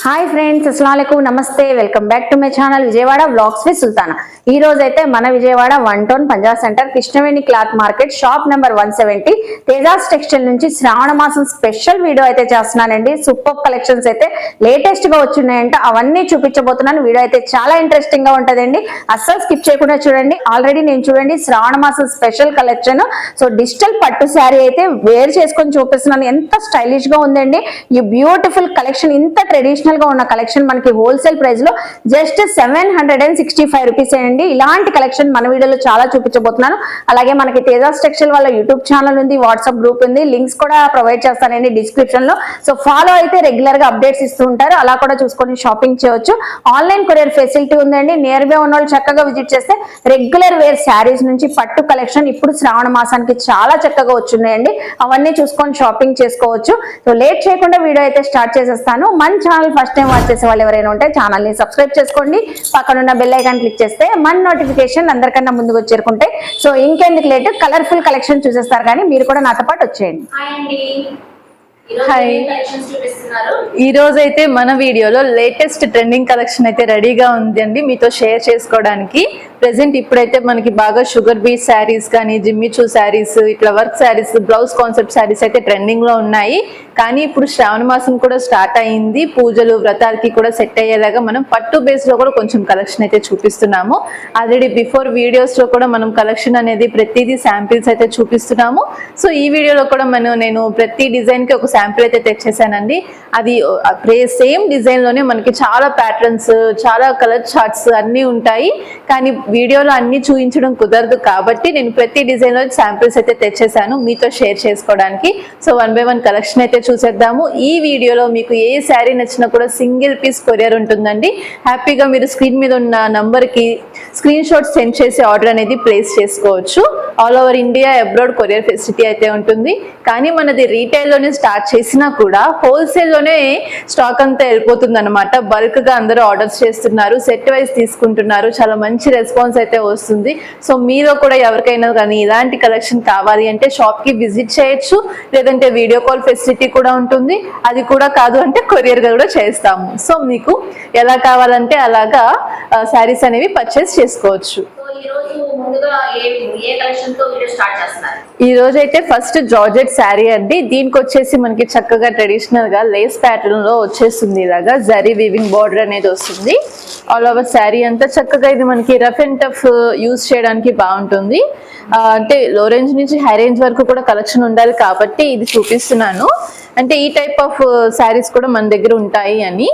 Hi friends, అస్సలాముఅలైకుం, నమస్తే. Welcome back to my channel Vijayawada vlogs with Sultana. ఈ రోజు అయితే మన Vijayawada 1 town Punjab centre Krishnaveni cloth market shop number 170 Tejas textile నుంచి శ్రావణ మాసం స్పెషల్ వీడియో అయితే చేస్తున్నానండి. సూపర్ కలెక్షన్స్ అయితే లేటెస్ట్ గా వచ్చినాయంట, అవన్నీ చూపించబోతున్నాను. వీడియో అయితే చాలా ఇంట్రెస్టింగ్ గా ఉంటదండి, అస్సలు స్కిప్ చేయకుండా చూడండి. ఆల్రెడీ నేను చూడండి శ్రావణ మాసం స్పెషల్ కలెక్షన్ డిజిటల్ పట్టు శారీ అయితే వేర్ చేసుకొని చూపిస్తున్నాను. ఎంత స్టైలిష్ గా ఉందండి ఈ బ్యూటిఫుల్ కలెక్షన్. ఇంత ట్రెడిషనల్ గా ఉన్న కలెక్షన్ మనకి హోల్సేల్ ప్రైస్ లో జస్ట్ 765 రూపీస్ అండి. ఇలాంటి కలెక్షన్ మన వీడియోలో చాలా చూపించబోతున్నాను. అలాగే మనకి తేజాస్ టెక్స్టైల్ వాళ్ళ యూట్యూబ్ ఛానల్ ఉంది, వాట్సాప్ గ్రూప్ ఉంది, లింక్స్ కూడా ప్రొవైడ్ చేస్తానండి డిస్క్రిప్షన్ లో. సో ఫాలో అయితే రెగ్యులర్ గా అప్డేట్స్ ఇస్తూ ఉంటారు, అలా కూడా చూసుకొని షాపింగ్ చేయొచ్చు. ఆన్లైన్ కొరియర్ ఫెసిలిటీ ఉందండి. నియర్ బై ఉన్న వాళ్ళు చక్కగా విజిట్ చేస్తే రెగ్యులర్ వేర్ శారీస్ నుంచి పట్టు కలెక్షన్ ఇప్పుడు శ్రావణ మాసానికి చాలా చక్కగా వచ్చున్నాయండి, అవన్నీ చూసుకొని షాపింగ్ చేసుకోవచ్చు. సో లేట్ చేయకుండా వీడియో అయితే స్టార్ట్ చేసేస్తాను. మన ఛానల్ ఫస్ట్ టైం వాచ్ చేసే వాళ్ళు ఎవరైనా ఉంటే ఛానల్ ని సబ్స్క్రైబ్ చేసుకోండి, పక్కనున్న బెల్ ఐకాన్ క్లిక్ చేస్తే మన నోటిఫికేషన్ అందరికన్నా ముందుకు చేరుకుంటాయి. సో ఇంకెందుకు లేట్, కలర్ఫుల్ కలెక్షన్ చూసేస్తారు కానీ మీరు కూడా నాతో పాటు వచ్చేయండి. ఈ రోజు అయితే మన వీడియోలో లేటెస్ట్ ట్రెండింగ్ కలెక్షన్ అయితే రెడీగా ఉందండి మీతో షేర్ చేసుకోవడానికి. ప్రెసెంట్ ఇప్పుడైతే మనకి బాగా షుగర్ బీట్ శారీస్ కానీ, జిమ్మిచూ శారీస్, ఇట్లా work saris, blouse concept saris అయితే ట్రెండింగ్ లో ఉన్నాయి. కానీ ఇప్పుడు శ్రావణ మాసం కూడా స్టార్ట్ అయింది, పూజలు వ్రతాలకి కూడా సెట్ అయ్యేలాగా మనం పట్టు బేస్ లో కూడా కొంచెం కలెక్షన్ అయితే చూపిస్తున్నాము. ఆల్రెడీ బిఫోర్ వీడియోస్ లో కూడా మనం కలెక్షన్ అనేది ప్రతిదీ శాంపిల్స్ అయితే చూపిస్తున్నాము. సో ఈ వీడియోలో కూడా నేను ప్రతి డిజైన్ కి ఒక శాంపిల్ అయితే తెచ్చేసానండి. అది సేమ్ డిజైన్ లోనే మనకి చాలా ప్యాటర్న్స్, చాలా కలర్ చార్ట్స్ అన్ని ఉంటాయి. కానీ వీడియోలో అన్ని చూపించడం కుదరదు కాబట్టి నేను ప్రతి డిజైన్ లో శాంపిల్స్ అయితే తెచ్చేసాను మీతో షేర్ చేసుకోవడానికి. సో 1 by 1 కలెక్షన్ అయితే చూసేద్దాము. ఈ వీడియోలో మీకు ఏ శారీ నచ్చినా కూడా సింగిల్ పీస్ కొరియర్ ఉంటుందండి. హ్యాపీగా మీరు స్క్రీన్ మీద ఉన్న నంబర్ కి స్క్రీన్ షాట్ సెండ్ చేసి ఆర్డర్ అనేది ప్లేస్ చేసుకోవచ్చు. All over India, abroad courier facility అయితే ఉంటుంది. కానీ మనది రీటైల్ లోనే స్టార్ట్ చేసినా కూడా హోల్సేల్ లోనే స్టాక్ అంతా వెళ్ళిపోతుంది అనమాట. బల్క్ గా అందరూ ఆర్డర్స్ చేస్తున్నారు, సెట్ వైజ్ తీసుకుంటున్నారు, చాలా మంచి రెస్పాన్స్ అయితే వస్తుంది. సో మీలో కూడా ఎవరికైనా కానీ ఇలాంటి కలెక్షన్ కావాలి అంటే షాప్ కి విజిట్ చేయొచ్చు, లేదంటే వీడియో కాల్ ఫెసిలిటీ కూడా ఉంటుంది. అది కూడా కాదు అంటే కొరియర్ గా కూడా చేస్తాము. సో మీకు ఎలా కావాలంటే అలాగా శారీస్ అనేవి పర్చేస్ చేసుకోవచ్చు. ఈ రోజు అయితే ఫస్ట్ జార్జెట్ శారీ అండి. దీనికి వచ్చేసి మనకి చక్కగా ట్రెడిషనల్ గా లేస్ ప్యాటర్న్ లో వచ్చేస్తుంది. ఇలాగా జరీ వీవింగ్ బార్డర్ అనేది వస్తుంది. ఆల్ ఓవర్ శారీ అంతా చక్కగా ఇది మనకి రఫ్ అండ్ టఫ్ యూజ్ చేయడానికి బాగుంటుంది. అంటే లో రేంజ్ నుంచి హై రేంజ్ వరకు కూడా కలెక్షన్ ఉండాలి కాబట్టి ఇది చూపిస్తున్నాను. అంటే ఈ టైప్ ఆఫ్ శారీస్ కూడా మన దగ్గర ఉంటాయి అని.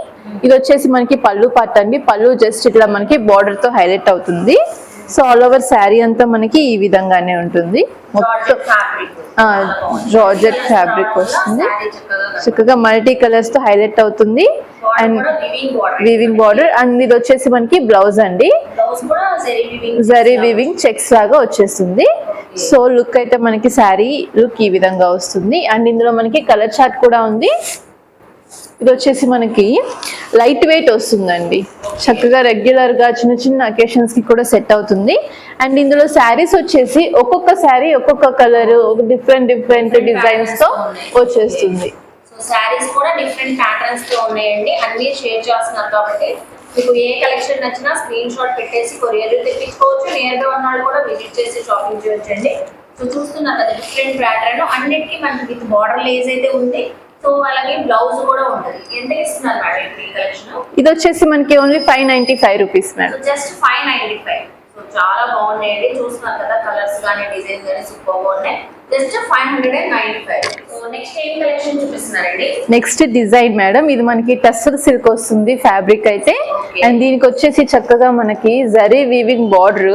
ఇది వచ్చేసి మనకి పళ్ళు పార్ట్ అండి. పళ్ళు జస్ట్ ఇట్లా మనకి బార్డర్ తో హైలైట్ అవుతుంది. సో ఆల్ ఓవర్ శారీ అంతా మనకి ఈ విధంగానే ఉంటుంది. మొత్తం జార్జెట్ ఫ్యాబ్రిక్ వస్తుంది, చక్కగా మల్టీ కలర్స్ తో హైలైట్ అవుతుంది. And weaving border. అండ్ ఇది వచ్చేసి మనకి బ్లౌజ్ అండి, జరీ వీవింగ్ చెక్స్ లాగా వచ్చేస్తుంది. సో లుక్ అయితే మనకి శారీ లుక్ ఈ విధంగా వస్తుంది. అండ్ ఇందులో మనకి కలర్ చార్ట్ కూడా ఉంది. ఇది వచ్చేసి మనకి లైట్ వెయిట్ వస్తుందండి, చక్కగా రెగ్యులర్ గా చిన్న చిన్న అకేషన్స్ కి కూడా సెట్ అవుతుంది. అండ్ ఇందులో శారీస్ వచ్చేసి ఒక్కొక్క శారీ ఒక్కొక్క కలర్, డిఫరెంట్ డిజైన్స్ తో వచ్చేస్తుంది. శారీస్ కూడా డిఫరెంట్ ప్యాటర్న్స్ తో ఉన్నాయండి, అన్ని షేర్ చేస్తున్నారు కాబట్టి మీకు ఏ కలెక్షన్ నచ్చినా స్క్రీన్ షాట్ పెట్టేసి కొరియర్ తెప్పించుకోవచ్చు. నియర్ గా ఉన్న వాళ్ళు కూడా విజిట్ చేసి షాపింగ్ చేయొచ్చండి. సో చూస్తున్నారు కదా డిఫరెంట్ ప్యాటర్న్, అన్నిటికీ మనకి విత్ బార్డర్ లేస్ అయితే ఉంది. సో అలాగే బ్లౌజ్ కూడా ఉంటుంది. ఎంత ఇస్తున్నారు మేడం ఈ కలెక్షన్? ఇది వచ్చేసి మనకి only 595 rupees madam. Just 595. So చాలా బాగున్నాయండి, చూస్తున్నారు కదా కలర్స్ కానీ డిజైన్ కానీ సూపర్ బాగున్నాయి. జస్ట్ 595. సో నెక్స్ట్ ఏం కలెక్షన్ చూపిస్తున్నారండి? నెక్స్ట్ డిజైన్ మేడం, ఇది మనకి టస్సర్ సిల్క్ వస్తుంది ఫ్యాబ్రిక్ అయితే. అండ్ దీనికి వచ్చేసి చక్కగా మనకి జరీ వీవింగ్ బార్డర్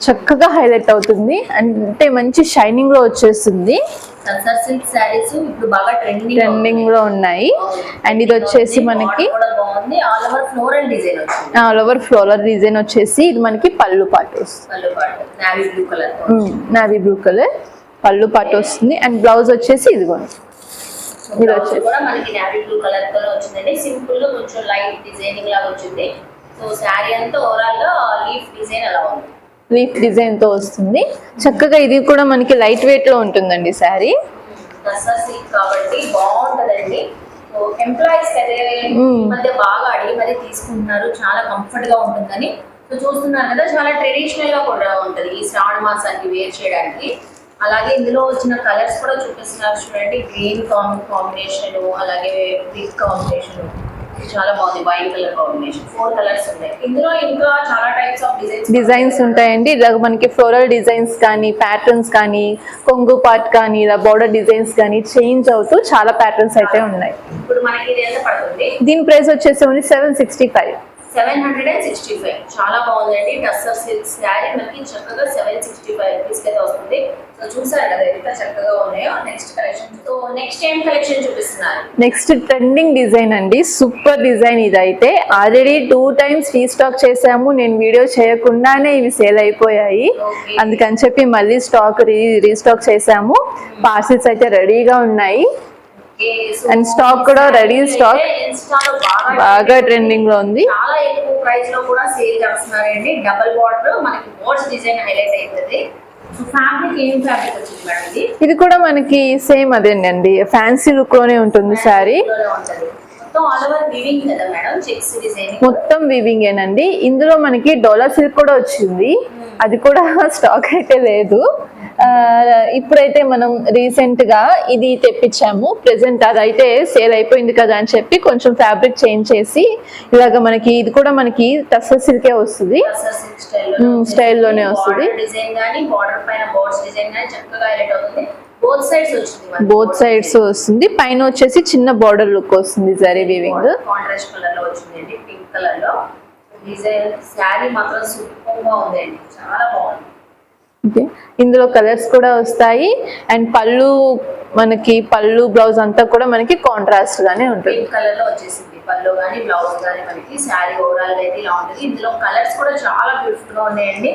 చక్కగా హైలైట్ అవుతుంది. అంటే మంచి షైనింగ్ లో వచ్చేస్తుంది. టస్సర్ సిల్క్ సారీస్ ఇప్పుడు బాగా ట్రెండింగ్ లో ఉన్నాయి. అండ్ ఇది వచ్చేసి మనకి ఆల్ ఓవర్ ఫ్లోరల్ డిజైన్ వచ్చింది. ఆల్ ఓవర్ ఫ్లోరల్ డిజైన్ వచ్చేసి ఇది మనకి పళ్ళు పాటు వస్తుంది, నావీ బ్లూ కలర్ పళ్ళు పాటు వస్తుంది. అండ్ బ్లౌజ్ వచ్చేసి ఇదిగోండి, ఇది వచ్చేసి కూడా మనకి నావీ బ్లూ కలర్ తో వచ్చిందండి. సింపుల్ గా కొంచెం లైట్ డిజైనింగ్ లాగా వచ్చింది. సో సారీ అంతా ఓవరాల్ గా లీఫ్ డిజైన్ అలా ఉంది, లీఫ్ డిజైన్ తో వస్తుంది. చక్కగా ఇది కూడా మనకి లైట్ వెయిట్ లో ఉంటుందండి శారీ. టస్సర్ సిల్క్ కాబట్టి బాగుంటదండి. ఎంప్లాయీస్ అయితే ఈ మధ్య బాగా అడిగి మరి తీసుకుంటున్నారు, చాలా కంఫర్ట్ గా ఉంటుందని. సో చూస్తున్నారు కదా, చాలా ట్రెడిషనల్ గా కూడా ఉంటది ఈ శ్రావణ మాసానికి వేర్ చేయడానికి. అలాగే ఇందులో వచ్చిన కలర్స్ కూడా చూపిస్తున్నారు చూడండి. గ్రీన్ కాంబినేషన్, అలాగే బిగ్ కాంబినేషన్, చాలా బాగుంది. వైట్ కలర్ కాంబినేషన్, 4 కలర్స్ ఉన్నాయి ఇందులో. ఇంకా చాలా టైప్స్ ఆఫ్ డిజైన్స్ ఉంటాయండి. ఇలా మనకి ఫ్లోరల్ డిజైన్స్ కానీ, ప్యాటర్న్స్ కానీ, కొంగు పార్ట్ కానీ, ఇలా బోర్డర్ డిజైన్స్ కానీ చేంజ్ అవుతూ చాలా ప్యాటర్న్స్ అయితే ఉన్నాయి. ఇప్పుడు మనకి ఇది ఎంత పడుతుంది? దీని ప్రైస్ వచ్చేసి ఓన్లీ 765. 765. చాలా బాగుందండి. టస్సర్ సిల్క్ శారీ మనకి చక్కగా 765 రూపీస్ అయితే వస్తుంది. సో చూసారు కదా ఎంత చక్కగా ఉన్నాయో. Next collection. సో నెక్స్ట్ ఏం కలెక్షన్ చూపిస్తున్నారు? నెక్స్ట్ ట్రెండింగ్ డిజైన్ అండి. సూపర్ డిజైన్ ఇదైతే. ఆల్రెడీ 2 times రీస్టాక్ చేసాము. నేను వీడియో చేయకుండానే ఇవి సేల్ అయిపోయాయి. అందుకని చెప్పి మళ్ళీ స్టాక్ రీస్టాక్ చేసాము. పార్సిల్స్ అయితే రెడీగా ఉన్నాయి. అండ్ స్టాక్ కూడా రెడీ స్టాక్, బాగా ట్రెండింగ్ లో ఉంది. చాలా ఎక్కువ ప్రైస్ లో కూడా సేల్ చేస్తున్నారండి. డబుల్ బార్డర్ మనకి బోర్డ్స్ డిజైన్ హైలైట్ అవుతుంది. సో ఫ్యాబ్రిక్ ఏం ఫ్యాబ్రిక్ వచ్చింది మేడం ఇది? ఇది కూడా మనకి సేమ్ అదేనండి, ఫ్యాన్సీ లుక్ లోనే ఉంటుంది సారీ. మొత్తం వీవింగ్ ఏనండి. ఇందులో మనకి డోలా సిల్క్ కూడా వచ్చింది, అది కూడా స్టాక్ అయితే లేదు. ఇప్పుడైతే మనం రీసెంట్ గా ఇది తెప్పించాము. ప్రెసెంట్ అదైతే సేల్ అయిపోయింది కదా అని చెప్పి కొంచెం ఫ్యాబ్రిక్ చేంజ్ చేసి ఇలాగ మనకి ఇది కూడా మనకి టస్సర్ సిల్కే వస్తుంది, స్టైల్లోనే వస్తుంది. బోత్ సైడ్స్ వస్తుంది. పైన వచ్చేసి చిన్న బార్డర్ లుక్ వస్తుంది జరీ వీవింగ్. కాంట్రాస్ట్ కలర్ లో వచ్చిందండి, పింక్ కలర్ లో. డిజైన్ శారీ మాత్రం సూపర్ గా ఉందండి, చాలా బాగుంది. ఇందులో కలర్స్ కూడా వస్తాయి. అండ్ పళ్ళు బ్లౌజ్ అంతా కూడా మనకి కాంట్రాస్ట్ గానే ఉంటుంది. పింక్ కలర్ లో వచ్చేసింది పళ్ళు గానీ బ్లౌజ్ గానీ. మనకి శారీ ఓవరాల్ గా అయితే ఇలా ఉంటుంది. ఇందులో కలర్స్ కూడా చాలా బ్యూటిఫుల్ గా ఉన్నాయండి.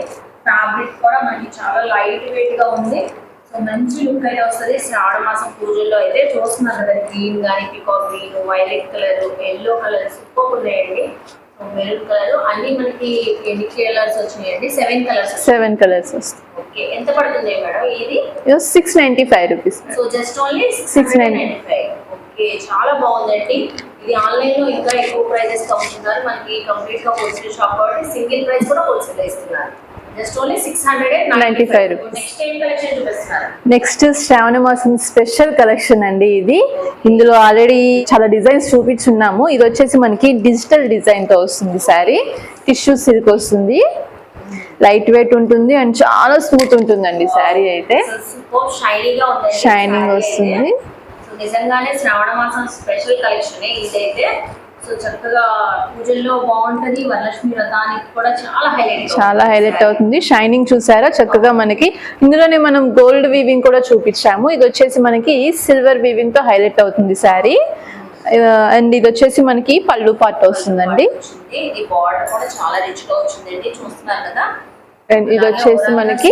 ఫ్యాబ్రిక్ కూడా మనకి చాలా లైట్ వెయిట్ గా ఉంది. సో మంచి లుక్ అయితే వస్తుంది. శ్రావణ మాసం పూజల్లో అయితే చూస్తున్నారు కదా, గ్రీన్ గానీ, peacock green, violet colour, yellow colour super ఉన్నాయండి. మెరూన్ కలర్ అన్ని మనకి ఎన్ని కలర్స్ వచ్చినాయండి? 7 కలర్స్ వస్తాయి. ఓకే, ఎంత పడుతుంది మేడం ఇది? 695 rupees. So just only 695. Okay, చాలా బాగుందండి. ఇది ఆన్లైన్ లో ఇంకా ఎక్కువ ప్రైజెస్ గా ఉంటున్నారు. మనకి కంప్లీట్ గా హోల్సేల్ షాప్ కాబట్టి సింగిల్ ప్రైస్ కూడా హోల్సేల్ ఇస్తున్నారు. Just only 695 rupees. నెక్స్ట్ ఏం కలెక్షన్ చూపిస్తున్నారు? నెక్స్ట్ శ్రావణ మాసం స్పెషల్ కలెక్షన్ అండి ఇది. ఇందులో ఆల్రెడీ చాలా డిజైన్స్ చూపించున్నాము. ఇది వచ్చేసి మనకి డిజిటల్ డిజైన్ తో వస్తుంది శారీ. టిష్యూ సిల్క్ వస్తుంది, లైట్ వెయిట్ ఉంటుంది అండ్ చాలా స్మూత్ ఉంటుందండి శారీ అయితే. షైనింగ్ వస్తుంది. నిజంగానే శ్రావణ మాసం స్పెషల్ కలెక్షన్ ఇదైతే. సో చక్కగా పూజల్లో బాగుంటది. వరలక్ష్మి వ్రతానికి కూడా చాలా హైలైట్ అవుతుంది. షైనింగ్ చూసారా చక్కగా. మనకి ఇందులోనే మనం గోల్డ్ వీవింగ్ కూడా చూపించాము. ఇది వచ్చేసి మనకి సిల్వర్ వీవింగ్ తో హైలైట్ అవుతుంది శారీ. అండ్ ఇది వచ్చేసి మనకి పళ్ళు పార్ట్ వస్తుందండి. ఇది బార్డర్ కూడా చాలా రిచ్ గా వచ్చిందండి, చూస్తున్నారు కదా. అండ్ ఇది వచ్చేసి మనకి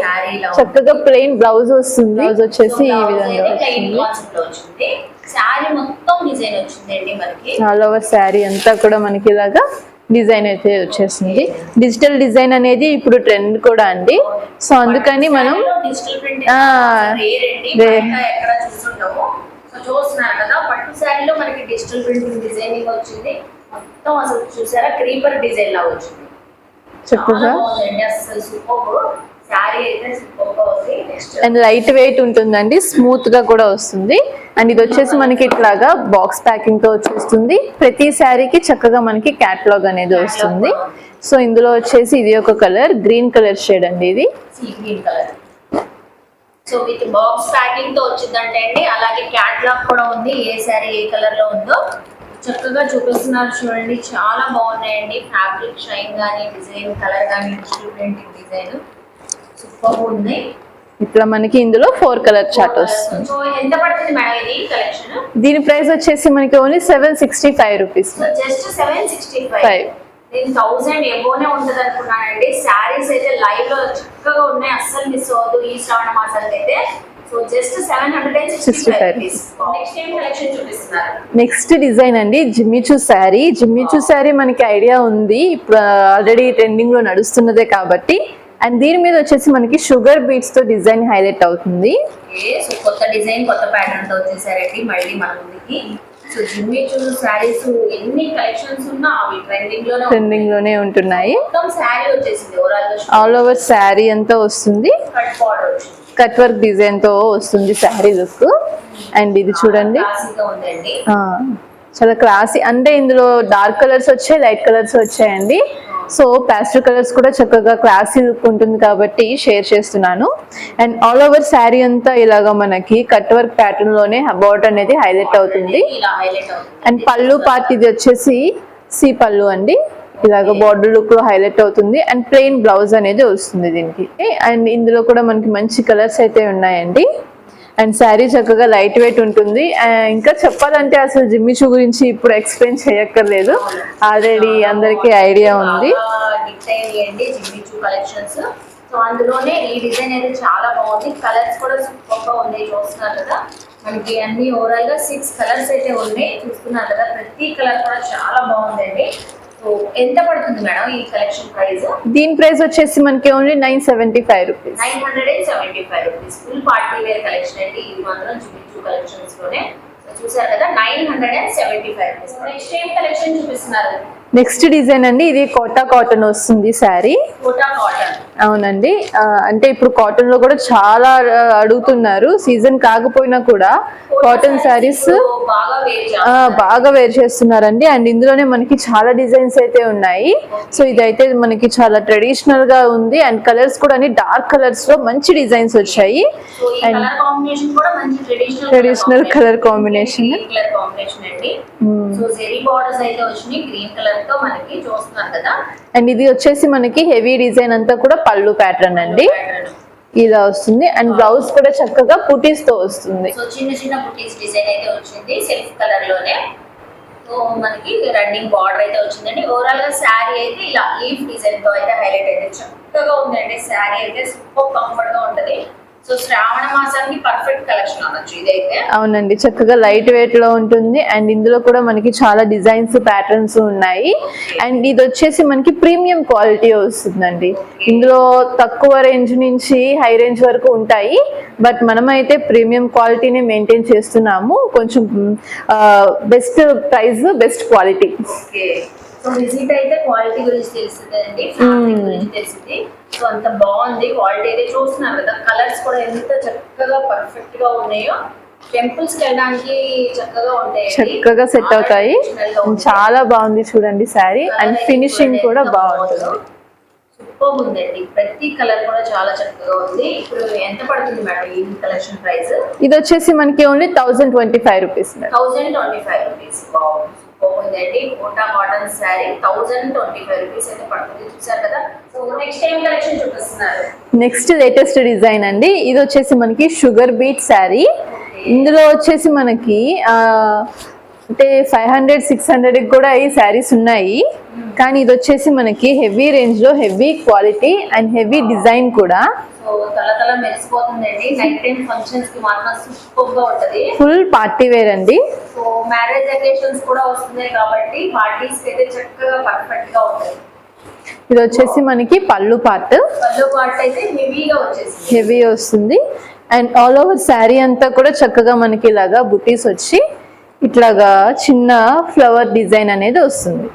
చక్కగా ప్లెయిన్ బ్లౌజ్ వస్తుంది. బ్లౌజ్ వచ్చేసి ఈ విధంగా వచ్చింది. శారీ మొత్తం డిజైన్ వచ్చిందండి మనకి. ఆల్ ఓవర్ శారీ అంతా కూడా మనకి ఇలాగా డిజైన్ అయితే వచ్చేసింది. డిజిటల్ డిజైన్ అనేది ఇప్పుడు ట్రెండ్ కూడా అండి. సో అందుకని మనం చూస్తున్నారు కదా, పట్టు శారీలో మనకి డిజిటల్ ప్రింటింగ్ డిజైనింగ్ వచ్చింది. మొత్తం అసలు చూసారా, క్రీపర్ డిజైన్ లా వచ్చింది. చక్కగా అసలు సూపర్ శారీ అయితే సూపర్ గా ఉంది. అండ్ లైట్ వెయిట్ ఉంటుందండి, స్మూత్ గా కూడా వస్తుంది. అండ్ ఇది వచ్చేసి మనకి ఇట్లాగా బాక్స్ ప్యాకింగ్ తో వచ్చేస్తుంది. ప్రతి శారీకి చక్కగా మనకి క్యాటలాగ్ అనేది వస్తుంది. సో ఇందులో వచ్చేసి ఇది ఒక కలర్, గ్రీన్ కలర్ షేడ్ అండి ఇది. Green colour. So with box packing తో వచ్చిందంటే అండి. అలాగే క్యాటలాగ్ కూడా ఉంది, ఏ శారీ ఏ కలర్ లో ఉందో చక్కగా చూపిస్తున్నారు చూడండి. చాలా బాగున్నాయండి. ఫ్యాబ్రిక్ షైన్ గానీ, డిజైన్ కలర్ గానీ, డిజిటల్ ప్రింటింగ్ డిజైన్ సూపర్ ఉంది. ఇట్లా మనకి ఇందులో 4 కలర్ చార్ట్ వస్తుంది. సో ఎంత పడుతుంది మేడం ఇది కలెక్షన్? దీని ప్రైస్ వచ్చేసి మనకి ఓన్లీ 765 రూపీస్. జస్ట్ 765. నేను 1000 ఎబోనే ఉంటది అనుకున్నానండి. శారీస్ అయితే లైవ్ లో చక్కగా ఉన్నాయి, అస్సలు మిస్ అవ్వదు ఈ శ్రావణ మాసానికి అయితే. So just 765 rupees. నెక్స్ట్ ఏం కలెక్షన్ చూపిస్తున్నారు? నెక్స్ట్ డిజైన్ అండి జిమ్మిచూ శారీ. జిమ్మిచూ శారీ మనకి ఐడియా ఉంది, ఇప్పుడు ఆల్రెడీ ట్రెండింగ్ లో నడుస్తున్నదే కాబట్టి. అండ్ దీని మీద వచ్చేసి మనకి షుగర్ బీట్స్ తో డిజైన్ హైలైట్ అవుతుంది. సో కొత్త డిజైన్, కొత్త ప్యాటర్న్ తో వచ్చేసారండి మళ్ళీ మన ముందుకి. సో జిమ్మి చూ శారీస్ ఎన్ని కలెక్షన్స్ ఉన్నా అవి ట్రెండింగ్ లోనే ఉంటున్నాయి. మొత్తం శారీ వచ్చేసింది ఆల్ ఓవర్ శారీ అంతా వస్తుంది, కట్ బార్డర్ వచ్చింది, కట్ వర్క్ డిజైన్ తో వస్తుంది శారీ లుక్. అండ్ ఇది చూడండి క్లాసీగా ఉందండి. చాలా క్లాసీ, అంటే ఇందులో డార్క్ కలర్స్ వచ్చాయి, లైట్ కలర్స్ వచ్చాయండి. సో ప్యాస్టల్ కలర్స్ కూడా చక్కగా క్లాసీ లుక్ ఉంటుంది కాబట్టి షేర్ చేస్తున్నాను. అండ్ ఆల్ ఓవర్ శారీ అంతా ఇలాగా మనకి కట్ వర్క్ ప్యాటర్న్ లోనే బార్డర్ అనేది హైలైట్ అవుతుంది. ఇలా హైలైట్ అవుతుంది. అండ్ పళ్ళు పార్ట్ ఇది వచ్చేసి సి పళ్ళు అండి, ఇలాగ బార్డర్ లుక్ లో హైలైట్ అవుతుంది. అండ్ ప్లెయిన్ బ్లౌజ్ అనేది వస్తుంది దీనికి. అండ్ ఇందులో కూడా మనకి మంచి కలర్స్ అయితే ఉన్నాయండి. అండ్ శారీ చక్కగా లైట్ వెయిట్ ఉంటుంది. ఇంకా చెప్పాలంటే అసలు జిమ్మి చూ గురించి ఇప్పుడు ఎక్స్ప్లెయిన్ చేయక్కర్లేదు, ఆల్రెడీ అందరికీ ఐడియా ఉంది. జిమ్మి చూ కలెక్షన్స్. సో అందులోనే ఈ డిజైన్ అయితే చాలా బాగుంది, కలర్స్ కూడా సూపర్ గా ఉన్నాయి. చూస్తున్నారు కదా మనకి అన్ని ఓవరాల్ గా 6 కలర్స్ అయితే ఉన్నాయి. చూస్తున్నారు కదా ప్రతి కలర్ కూడా చాలా బాగుందండి. సో ఎంత పడుతుంది మేడం ఈ కలెక్షన్ ప్రైస్? దీని ప్రైస్ వచ్చేసి మనకి only 975 rupees. 975 rupees. Full party wear collection అండి ఇది మాత్రం జిమ్మి చూ కలెక్షన్స్ లోనే. చూసారు కదా 975 రూపీస్. నెక్స్ట్ ఏం కలెక్షన్ చూపిస్తున్నారు? నెక్స్ట్ డిజైన్ అండి, ఇది కోటా కాటన్ వస్తుంది శారీ. కోటా కాటన్ అవునండి. అంటే ఇప్పుడు కాటన్ లో కూడా చాలా అడుగుతున్నారు, సీజన్ కాకపోయినా కూడా కాటన్ శారీస్ బాగా వేర్ చేస్తున్నారండి. అండ్ ఇందులోనే మనకి చాలా డిజైన్స్ అయితే ఉన్నాయి. సో ఇదైతే మనకి చాలా ట్రెడిషనల్ గా ఉంది. అండ్ కలర్స్ కూడా అన్ని డార్క్ కలర్స్ లో మంచి డిజైన్స్ వచ్చాయి. అండ్ ట్రెడిషనల్ కలర్ కాంబినేషన్ అండి. సో జెరీ బోర్డర్స్ అయితే వచ్చినాయి గ్రీన్ కలర్ తో మనకి చూస్తున్నారు కదా. అండ్ ఇది వచ్చేసి మనకి హెవీ డిజైన్ అంతా కూడా పళ్ళు ప్యాటర్న్ అండి, ఇలా వస్తుంది. అండ్ బ్లౌజ్ కూడా చక్కగా పుటీస్ తో వస్తుంది. సో చిన్న చిన్న పుటీస్ డిజైన్ అయితే వచ్చింది సెల్ఫ్ కలర్ లోనే. సో మనకి రన్నింగ్ బార్డర్ అయితే వచ్చిందండి. ఓవరాల్ గా శారీ అయితే ఇలా లీఫ్ డిజైన్ తో అయితే హైలైట్ అయితే చక్కగా ఉందండి. శారీ అయితే సూపర్ కంఫర్ట్ గా ఉంటది. సో శ్రావణ మాసానికి పర్ఫెక్ట్ కలెక్షన్ అనొచ్చు ఇదైతే. అవునండి, చక్కగా లైట్ వెయిట్ లో ఉంటుంది. అండ్ ఇందులో కూడా మనకి చాలా డిజైన్స్ ప్యాటర్న్స్ ఉన్నాయి. అండ్ ఇది వచ్చేసి మనకి ప్రీమియం క్వాలిటీ వస్తుందండి. ఇందులో తక్కువ రేంజ్ నుంచి హై రేంజ్ వరకు ఉంటాయి, బట్ మనమైతే ప్రీమియం క్వాలిటీని మెయింటైన్ చేస్తున్నాము. కొంచెం best price best quality. So visit అయితే క్వాలిటీ గురించి తెలుస్తుంది అండి, ఫ్యాబ్రిక్ గురించి తెలుస్తుంది. సో అంత బాగుంది క్వాలిటీ అయితే. చూస్తున్నారు కదా కలర్స్ కూడా ఎంత చక్కగా పర్ఫెక్ట్ గా ఉన్నాయో. టెంపుల్స్ కి వెళ్ళడానికి చక్కగా ఉంటాయి, చక్కగా సెట్ అవుతాయి. చాలా బాగుంది చూడండి శారీ. అండ్ ఫినిషింగ్ కూడా బాగుంటుంది, సూపర్ ఉందండి. ప్రతి కలర్ కూడా చాలా చక్కగా ఉంది. ఇప్పుడు ఎంత పడుతుంది మేడం ఈ కలెక్షన్ ప్రైస్? ఇది వచ్చేసి మనకి ఓన్లీ 1025 రూపీస్. 1025 రూపీస్. బాగుందండి. కోటా కాటన్ శారీ 1025 రూపీస్ అయితే పడుతుంది. చూసారు కదా. సో నెక్స్ట్ టైం కలెక్షన్ చూపిస్తున్నారు. నెక్స్ట్ లేటెస్ట్ డిజైన్ అండి, ఇది వచ్చేసి మనకి షుగర్ బీట్ శారీ. ఇందులో వచ్చేసి మనకి అంటే 500-600 కూడా ఈ శారీస్ ఉన్నాయి. కానీ ఇది వచ్చేసి మనకి హెవీ రేంజ్ లో heavy quality and heavy design కూడా. సో తల మెరిసిపోతుందండి. నైట్ టైం ఫంక్షన్స్ కి మాత్రం సూపర్ గా ఉంటది. ఫుల్ పార్టీ వేర్ అండి. సో మ్యారేజ్ అకేషన్స్ కూడా వస్తున్నాయి కాబట్టి పార్టీస్ కి అయితే చక్కగా పర్ఫెక్ట్ గా ఉంటది. ఇది వచ్చేసి మనకి పళ్ళు పార్ట్ అయితే హెవీగా వచ్చేసింది, హెవీ వస్తుంది. అండ్ ఆల్ ఓవర్ శారీ అంతా కూడా చక్కగా మనకి ఇలాగా బుటీస్ వచ్చి ఇట్లాగా చిన్న ఫ్లవర్ డిజైన్ అనేది వస్తుంది.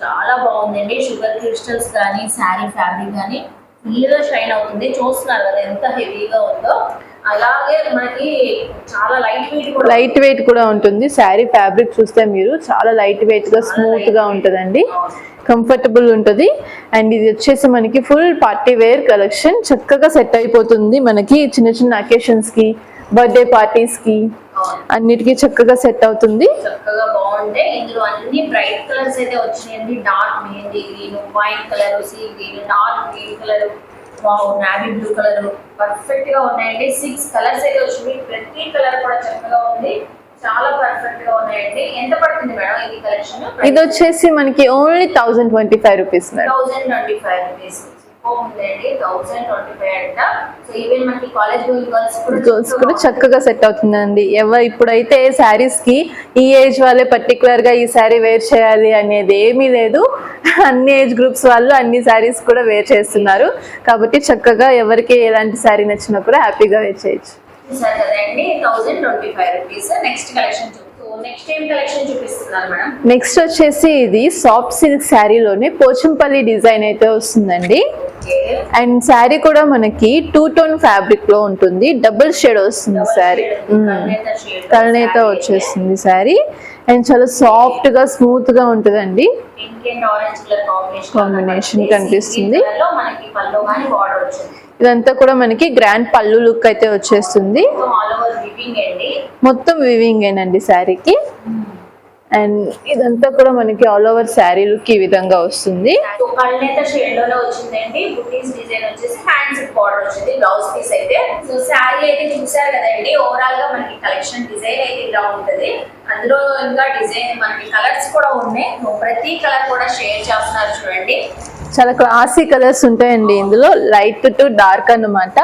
చాలా బాగుందండి. షుగర్ క్రిస్టల్స్ కానీ శారీ ఫ్యాబ్రిక్ కానీ ఫుల్గా షైన్ అవుతుంది. చూస్తున్నారు కదా ఎంత హెవీగా ఉందో. అలాగే మనకి చాలా లైట్ వెయిట్ కూడా ఉంటుంది. శారీ ఫ్యాబ్రిక్ చూస్తే మీరు చాలా లైట్ వెయిట్ గా స్మూత్ గా ఉంటుందండి, కంఫర్టబుల్ ఉంటుంది. అండ్ ఇది వచ్చేసి మనకి ఫుల్ పార్టీ వేర్ కలెక్షన్. చక్కగా సెట్ అయిపోతుంది మనకి చిన్న చిన్న అకేషన్స్ కి, బర్త్డే పార్టీస్ కి అన్నిటికీ చక్కగా సెట్ అవుతుంది. చక్కగా బాగుంటాయి. ఇందులో అన్ని బ్రైట్ కలర్స్ అయితే వచ్చినాయండి. Dark mehndi green, white colour, sea green, dark green colour, navy blue colour perfect గా ఉన్నాయండి. 6 కలర్స్ అయితే వచ్చింది. ప్రతి కలర్ కూడా చక్కగా ఉంది, చాలా పర్ఫెక్ట్ గా ఉన్నాయండి. ఎంత పడుతుంది మేడం ఇది కలెక్షన్? ఇది వచ్చేసి మనకి ఓన్లీ 1025 రూపీస్. 1025 రూపీస్. ఉందండి 1025 అంట. సో ఈవెన్ మనకి కాలేజ్ గోయింగ్ గర్ల్స్ కూడా చక్కగా సెట్ అవుతుందండి. ఇప్పుడైతే శారీస్ కి ఈ ఏజ్ వాళ్ళే పర్టికులర్ గా ఈ శారీ వేర్ చేయాలి అనేది ఏమీ లేదు. అన్ని ఏజ్ గ్రూప్స్ వాళ్ళు అన్ని శారీస్ కూడా వేర్ చేస్తున్నారు కాబట్టి చక్కగా ఎవరికి ఎలాంటి శారీ నచ్చినా కూడా హ్యాపీగా వేర్ చేయొచ్చు. కదండి 1025 రూపీస్. నెక్స్ట్ కలెక్షన్ నెక్స్ట్ ఏం కలెక్షన్ చూపిస్తున్నారు మేడం? నెక్స్ట్ వచ్చేసి ఇది సాఫ్ట్ సిల్క్ శారీలోనే పోచంపల్లి డిజైన్ అయితే వస్తుందండి. అండ్ శారీ కూడా మనకి 2 టోన్ ఫ్యాబ్రిక్ లో ఉంటుంది, డబుల్ షేడ్ వస్తుంది శారీ, కల్నేత వచ్చేస్తుంది శారీ. అండ్ చాలా సాఫ్ట్ గా స్మూత్ గా ఉంటుందండి. Pink and orange colour combination కనిపిస్తుంది. మనకి పల్లో గాని బార్డర్ వచ్చింది. ఇదంతా కూడా మనకి గ్రాండ్ పళ్ళు లుక్ అయితే వచ్చేస్తుంది. ఆల్ ఓవర్ వివింగ్ అండి, మొత్తం వివింగ్ ఏనండి శారీకి. అండ్ ఇదంతా కూడా మనకి ఆల్ ఓవర్ శారీ లుక్ ఈ విధంగా వస్తుంది. కల్నేత షేడ్ లోనే వచ్చిందండి. బుటీస్ డిజైన్ వచ్చేసి హ్యాండ్స్ బార్డర్ వచ్చింది. బ్లౌజ్ పీస్ అయితే సో శారీ అయితే చూసారు కదండి. ఓవరాల్ గా మనకి కలెక్షన్ డిజైన్ అయితే ఇలా ఉంటది. అందులో ఇంకా డిజైన్ మనకి కలర్స్ కూడా ఉన్నాయి. ప్రతి కలర్ కూడా షేర్ చేస్తున్నారు చూడండి. చాలా క్లాసీ కలర్స్ ఉంటాయండి ఇందులో, లైట్ టు డార్క్ అన్నమాట.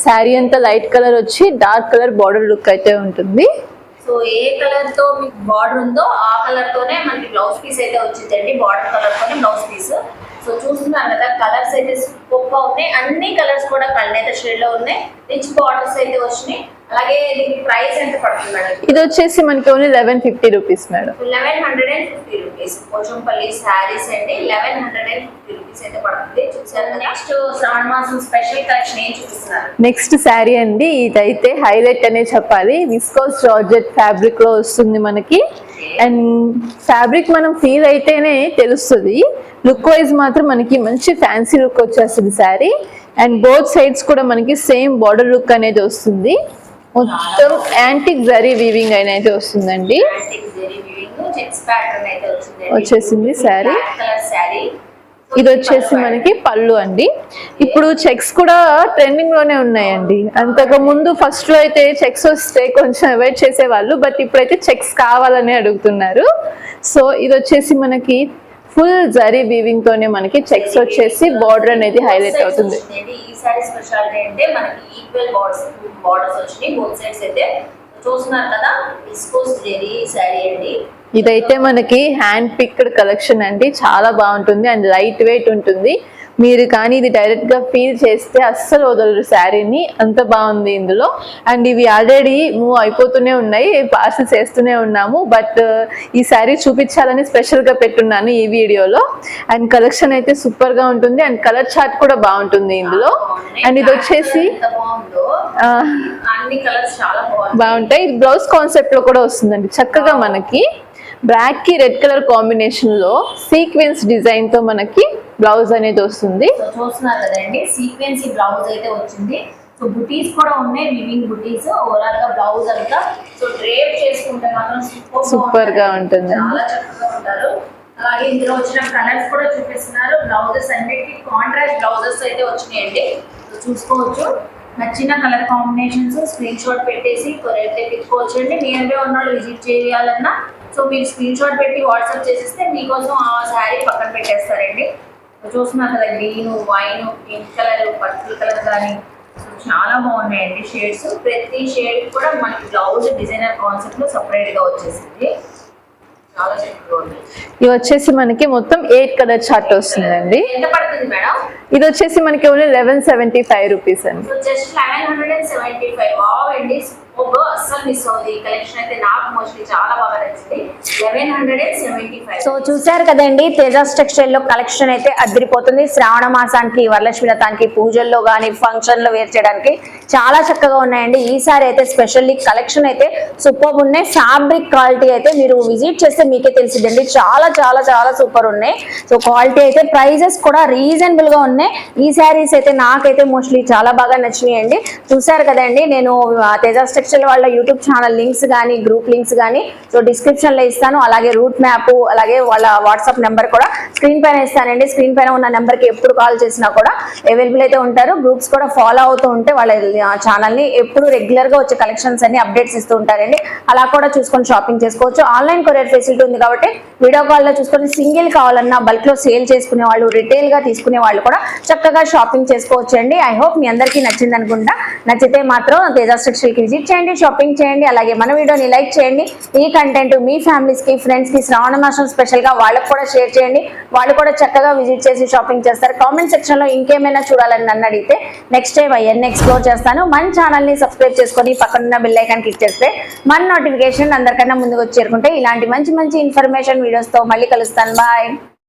శారీ అంతా లైట్ కలర్ వచ్చి డార్క్ కలర్ బార్డర్ లుక్ అయితే ఉంటుంది. సో ఏ కలర్ తో మీకు బార్డర్ ఉందో ఆ కలర్ తోనే మనకి బ్లౌజ్ పీస్ అయితే వచ్చిందండి. బార్డర్ కలర్ తోనే బ్లౌజ్ పీస్. సో చూస్తున్నారు కదా, కలర్స్ అయితే సూపర్గా ఉన్నాయి. అన్ని కలర్స్ కూడా కల్నేత షేడ్ లో ఉన్నాయి. రిచ్ బార్డర్స్ అయితే వచ్చినాయి. అలాగే దీని ప్రైస్ ఎంత పడుతుంది మేడం? ఇది వచ్చేసి మనకి only 1150 rupees madam. 1150 rupees Pochampalli saris అండి. 1150 రూపీస్ అయితే పడుతుంది. చూసారు. నెక్స్ట్ శ్రావణ మాసం స్పెషల్ కలెక్షన్ ఏం చూపిస్తున్నారు? నెక్స్ట్ శారీ అండి, ఇదైతే హైలైట్ అనే చెప్పాలి. విస్కోస్ జార్జెట్ ఫ్యాబ్రిక్ లో వస్తుంది మనకి. అండ్ ఫ్యాబ్రిక్ మనం ఫీల్ అయితేనే తెలుస్తుంది. లుక్ వైజ్ మాత్రం మనకి మంచి ఫ్యాన్సీ లుక్ వచ్చేస్తుంది శారీ. అండ్ బోత్ సైడ్స్ కూడా మనకి సేమ్ బార్డర్ లుక్ అనేది వస్తుంది. మొత్తం యాంటిక్ జరీ వీవింగ్ అనేది వస్తుందండి. వచ్చేసింది శారీ. ఇది వచ్చేసి మనకి పళ్ళు అండి. ఇప్పుడు చెక్స్ కూడా ట్రెండింగ్ లోనే ఉన్నాయండి. అంతకు ముందు ఫస్ట్ లో అయితే చెక్స్ వస్తే కొంచెం అవాయిడ్ చేసేవాళ్ళు, బట్ ఇప్పుడైతే చెక్స్ కావాలని అడుగుతున్నారు. సో ఇది వచ్చేసి మనకి ఫుల్ జరీ వీవింగ్ తోనే మనకి చెక్స్ వచ్చేసి బార్డర్ అనేది హైలైట్ అవుతుంది. ఈ సారీ స్పెషాలిటీ అంటే మనకి ఈక్వల్ బార్డర్స్ వచ్చినాయి బోత్ సైడ్స్ అయితే. చూస్తున్నారు కదా, విస్కోస్ జరీ సారీ అండి. ఇదైతే మనకి హ్యాండ్ పిక్డ్ కలెక్షన్ అండి. చాలా బాగుంటుంది అండ్ లైట్ వెయిట్ ఉంటుంది. మీరు కానీ ఇది డైరెక్ట్ గా ఫీల్ చేస్తే అస్సలు వదలరు శారీని, అంత బాగుంది ఇందులో. అండ్ ఇవి ఆల్రెడీ మూవ్ అయిపోతూనే ఉన్నాయి, పార్సల్ చేస్తూనే ఉన్నాము. బట్ ఈ శారీ చూపించాలని స్పెషల్ గా పెట్టున్నాను ఈ వీడియోలో. అండ్ కలెక్షన్ అయితే సూపర్ గా ఉంటుంది. అండ్ కలర్ చార్ట్ కూడా బాగుంటుంది ఇందులో. అండ్ ఇది వచ్చేసి బాగుంటాయి. ఇది బ్లౌజ్ కాన్సెప్ట్ లో కూడా వస్తుందండి చక్కగా. మనకి బ్లాక్ కి రెడ్ కలర్ కాంబినేషన్ లో సీక్వెన్స్ డిజైన్ తో మనకి బ్లౌజ్ అనేది వస్తుంది. చూస్తున్నారు కదండి, సీక్వెన్స్ బ్లౌజ్ అయితే వచ్చింది. సో బుటీస్ కూడా ఉన్నాయి, వివింగ్ బుటీస్. ఓవరాల్ గా బ్లౌజ్ అంతా సో డ్రేప్ చేసుకుంటే మాత్రం సూపర్ గా ఉంటుంది, చాలా చక్కగా ఉంటారు. అలాగే ఇందులో వచ్చిన కలర్స్ కూడా చూపిస్తున్నారు. బ్లౌజెస్ అన్నిటికీ కాంట్రాస్ట్ బ్లౌజెస్ అయితే వచ్చినాయండి. చూసుకోవచ్చు. నచ్చిన కలర్ కాంబినేషన్స్ స్క్రీన్ షాట్ పెట్టేసి కొరియర్ తెప్పించుకోవచ్చు అండి. నియర్ బై ఉన్న వాళ్ళు విజిట్ చేయాలన్నా సో మీరు స్క్రీన్ షాట్ పెట్టి వాట్సాప్ చేసేస్తే మీకోసం ఆ శారీ పక్కన పెట్టేస్తారండి. చూస్తున్నారు కదా, green, wine, pink colour, purple colour కానీ చాలా బాగున్నాయండి షేడ్స్. ప్రతి షేడ్ కూడా మనకి బ్లౌజ్ డిజైనర్ కాన్సెప్ట్ లో సపరేట్ గా వచ్చేసింది. చాలా చక్కగా ఉంది. ఇది వచ్చేసి మనకి మొత్తం 8 కలర్ చార్ట్ వస్తుందండి. ఎంత పడుతుంది మేడం? ఇది వచ్చేసి మనకి ఓన్లీ 1175 రూపీస్ అండి. జస్ట్ 1175. వావ్ అండి, అస్సలు మిస్ అవుతుంది. ఈ కలెక్షన్ అయితే నాకు మోస్ట్లీ చాలా బాగా నచ్చింది. 1175. సో చూసారు కదండి, తేజాస్ టెక్స్టైల్ లో కలెక్షన్ అయితే అదిరిపోతుంది. శ్రావణ మాసానికి, వరలక్ష్మి వ్రతానికి, పూజల్లో కానీ ఫంక్షన్ లో వేర్ చేయడానికి చాలా చక్కగా ఉన్నాయండి. ఈసారి అయితే స్పెషల్లీ కలెక్షన్ అయితే సూపర్ ఉన్నాయి. ఫ్యాబ్రిక్ క్వాలిటీ అయితే మీరు విజిట్ చేస్తే మీకే తెలిసిందండి, చాలా చాలా చాలా సూపర్ ఉన్నాయి. సో క్వాలిటీ అయితే, ప్రైజెస్ కూడా రీజనబుల్ గా ఉన్నాయి. ఈ శారీస్ అయితే నాకైతే మోస్ట్లీ చాలా బాగా నచ్చినాయి అండి. చూసారు కదండి, నేను తేజాస్ టెక్స్టైల్ వాళ్ళ యూట్యూబ్ ఛానల్ లింక్స్ కానీ గ్రూప్ లింక్స్ కానీ సో డిస్క్రిప్షన్ లో ఇస్తాను. అలాగే రూట్ మ్యాప్, అలాగే వాళ్ళ వాట్సాప్ నెంబర్ కూడా స్క్రీన్ పైన ఇస్తానండి. స్క్రీన్ పైన ఉన్న నెంబర్ కి ఎప్పుడు కాల్ చేసినా కూడా అవైలబుల్ అయితే ఉంటారు. గ్రూప్స్ కూడా ఫాలో అవుతూ ఉంటే వాళ్ళ ఛానల్ ని ఎప్పుడు రెగ్యులర్ గా వచ్చే కలెక్షన్స్ అన్ని అప్డేట్స్ ఇస్తూ ఉంటారండి. అలా కూడా చూసుకొని షాపింగ్ చేసుకోవచ్చు. ఆన్లైన్ కొరియర్ ఫెసిలిటీ ఉంది కాబట్టి వీడియో కాల్ లో చూసుకొని సింగిల్ కావాలన్నా, బల్క్ లో సేల్ చేసుకునే వాళ్ళు, రిటైల్ గా తీసుకునే వాళ్ళు కూడా చక్కగా షాపింగ్ చేసుకోవచ్చు అండి. ఐ హోప్ మీ అందరికీ నచ్చింది అనుకుంటా. నచ్చితే మాత్రం తేజాస్ టెక్స్టైల్ కి విజిట్ చేయండి, షాపింగ్ చేయండి. అలాగే మన వీడియోని లైక్ చేయండి. చేయండి. ఈ కంటెంట్ మీ ఫ్యామిలీస్ కి ఫ్రెండ్స్ కి శ్రావణ మాసం స్పెషల్ గా వాళ్ళకు కూడా షేర్ చేయండి. వాళ్ళు కూడా చక్కగా విజిట్ చేసి షాపింగ్ చేస్తారు. కామెంట్ సెక్షన్ లో ఇంకేమైనా చూడాలని నన్ను అడిగితే నెక్స్ట్ టైం అవన్నీ ఎక్స్ప్లోర్ చేస్తాను. మన ఛానల్ ని సబ్స్క్రైబ్ చేసుకొని పక్కనున్న బెల్ ఐకాన్ క్లిక్ చేస్తే మన నోటిఫికేషన్ అందరికన్నా ముందుకు వచ్చి చేరుకుంటే ఇలాంటి మంచి మంచి ఇన్ఫర్మేషన్ వీడియోస్ తో మళ్ళీ కలుస్తాను. బాయ్.